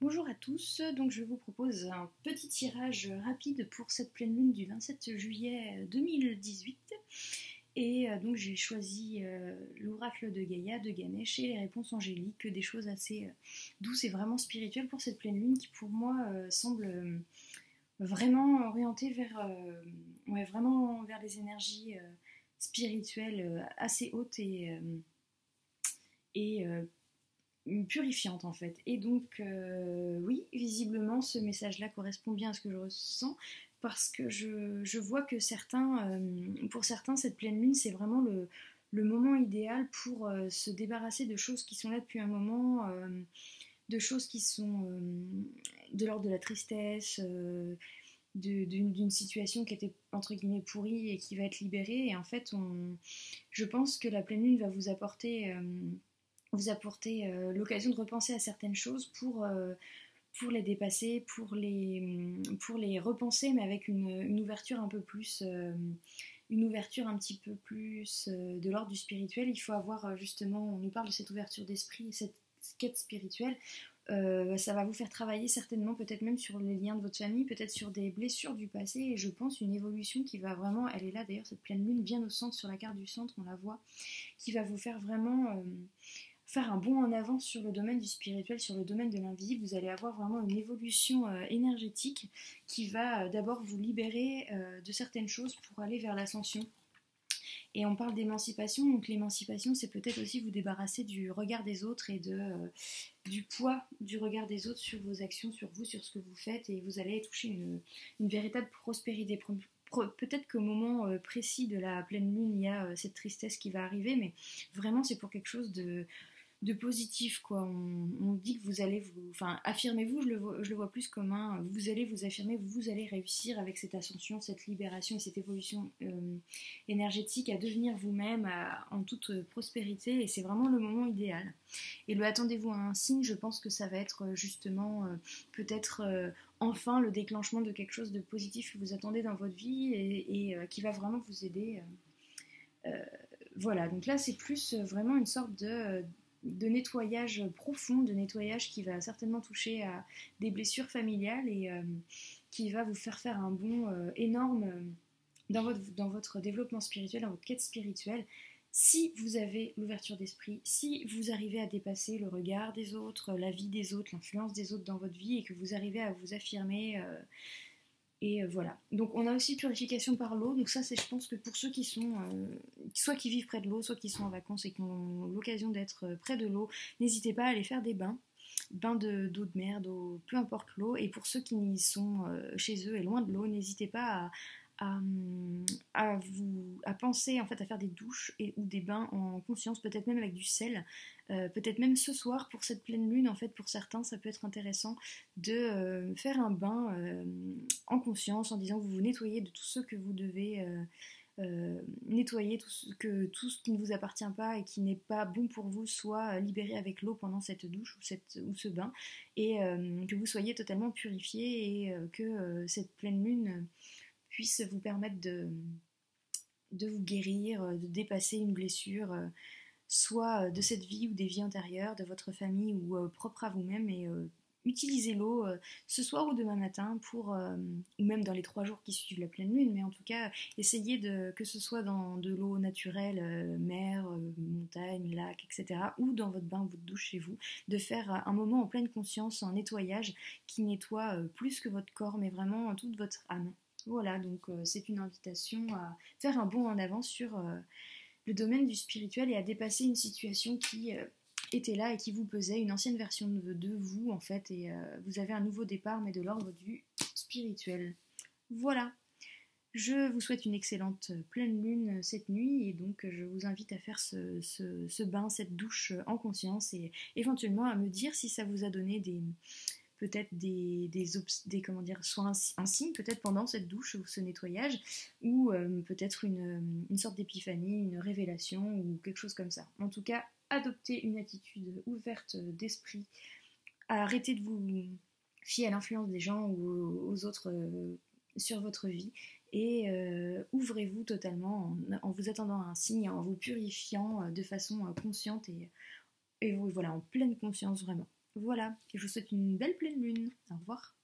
Bonjour à tous, donc je vous propose un petit tirage rapide pour cette pleine lune du 27 juillet 2018. Et donc j'ai choisi l'oracle de Gaïa, de Ganesh et les réponses angéliques, des choses assez douces et vraiment spirituelles pour cette pleine lune qui pour moi semble vraiment orientée vraiment vers des énergies spirituelles assez hautes et purifiante en fait. Et donc, oui, visiblement, ce message-là correspond bien à ce que je ressens parce que je vois que pour certains, cette pleine lune, c'est vraiment le moment idéal pour se débarrasser de choses qui sont là depuis un moment, de choses qui sont de l'ordre de la tristesse, d'une situation qui était entre guillemets pourrie et qui va être libérée. Et en fait, je pense que la pleine lune va vous apporter l'occasion de repenser à certaines choses pour les dépasser, pour les repenser, mais avec une ouverture un peu plus, une ouverture un petit peu plus de l'ordre du spirituel. Il faut avoir justement, on nous parle de cette ouverture d'esprit, cette quête spirituelle. Ça va vous faire travailler certainement, peut-être même sur les liens de votre famille, peut-être sur des blessures du passé, et je pense une évolution qui va vraiment, elle est là d'ailleurs, cette pleine lune, bien au centre, sur la carte du centre, on la voit, qui va vous faire vraiment faire un bond en avant sur le domaine du spirituel, sur le domaine de l'invisible. Vous allez avoir vraiment une évolution énergétique qui va d'abord vous libérer de certaines choses pour aller vers l'ascension. Et on parle d'émancipation, donc l'émancipation, c'est peut-être aussi vous débarrasser du regard des autres et du poids du regard des autres sur vos actions, sur vous, sur ce que vous faites, et vous allez toucher une véritable prospérité. Peut-être qu'au moment précis de la pleine lune, il y a cette tristesse qui va arriver, mais vraiment c'est pour quelque chose de positif, quoi. On dit que vous allez vous... Enfin, affirmez-vous, je le vois plus comme un... Vous allez vous affirmer, vous allez réussir avec cette ascension, cette libération et cette évolution énergétique à devenir vous-même en toute prospérité, et c'est vraiment le moment idéal. Et attendez-vous à un signe, je pense que ça va être justement peut-être enfin le déclenchement de quelque chose de positif que vous attendez dans votre vie et qui va vraiment vous aider. Voilà, donc là c'est plus vraiment une sorte de nettoyage profond, de nettoyage qui va certainement toucher à des blessures familiales et qui va vous faire un bond énorme dans votre développement spirituel, dans votre quête spirituelle. Si vous avez l'ouverture d'esprit, si vous arrivez à dépasser le regard des autres, la vie des autres, l'influence des autres dans votre vie et que vous arrivez à vous affirmer et voilà. Donc on a aussi purification par l'eau. Donc ça, c'est, je pense que pour ceux qui sont soit qui vivent près de l'eau, soit qui sont en vacances et qui ont l'occasion d'être près de l'eau, n'hésitez pas à aller faire des bains d'eau de mer, peu importe l'eau. Et pour ceux qui sont chez eux et loin de l'eau, n'hésitez pas à penser en fait à faire des douches ou des bains en conscience, peut-être même avec du sel, peut-être même ce soir pour cette pleine lune. En fait, pour certains, ça peut être intéressant de faire un bain en conscience en disant que vous vous nettoyez de tout ce que vous devez nettoyer, tout ce qui ne vous appartient pas et qui n'est pas bon pour vous soit libéré avec l'eau pendant cette douche ou ce bain, et que vous soyez totalement purifié et que cette pleine lune puisse vous permettre de vous guérir, de dépasser une blessure, soit de cette vie ou des vies antérieures, de votre famille ou propre à vous-même. Et utilisez l'eau ce soir ou demain matin ou même dans les 3 jours qui suivent la pleine lune, mais en tout cas, essayez que ce soit dans de l'eau naturelle, mer, montagne, lac, etc., ou dans votre bain ou votre douche chez vous, de faire un moment en pleine conscience, un nettoyage qui nettoie plus que votre corps, mais vraiment toute votre âme. Voilà, donc c'est une invitation à faire un bond en avant sur le domaine du spirituel et à dépasser une situation qui était là et qui vous pesait, une ancienne version de vous en fait, et vous avez un nouveau départ, mais de l'ordre du spirituel. Voilà, je vous souhaite une excellente pleine lune cette nuit, et donc je vous invite à faire ce bain, cette douche en conscience, et éventuellement à me dire si ça vous a donné peut-être comment dire, soit un signe peut-être pendant cette douche ou ce nettoyage, ou peut-être une sorte d'épiphanie, une révélation ou quelque chose comme ça. En tout cas, adoptez une attitude ouverte d'esprit, arrêtez de vous fier à l'influence des gens ou aux autres sur votre vie, et ouvrez-vous totalement en vous attendant à un signe, en vous purifiant de façon consciente et voilà, en pleine conscience vraiment. Voilà, et je vous souhaite une belle pleine lune. Au revoir.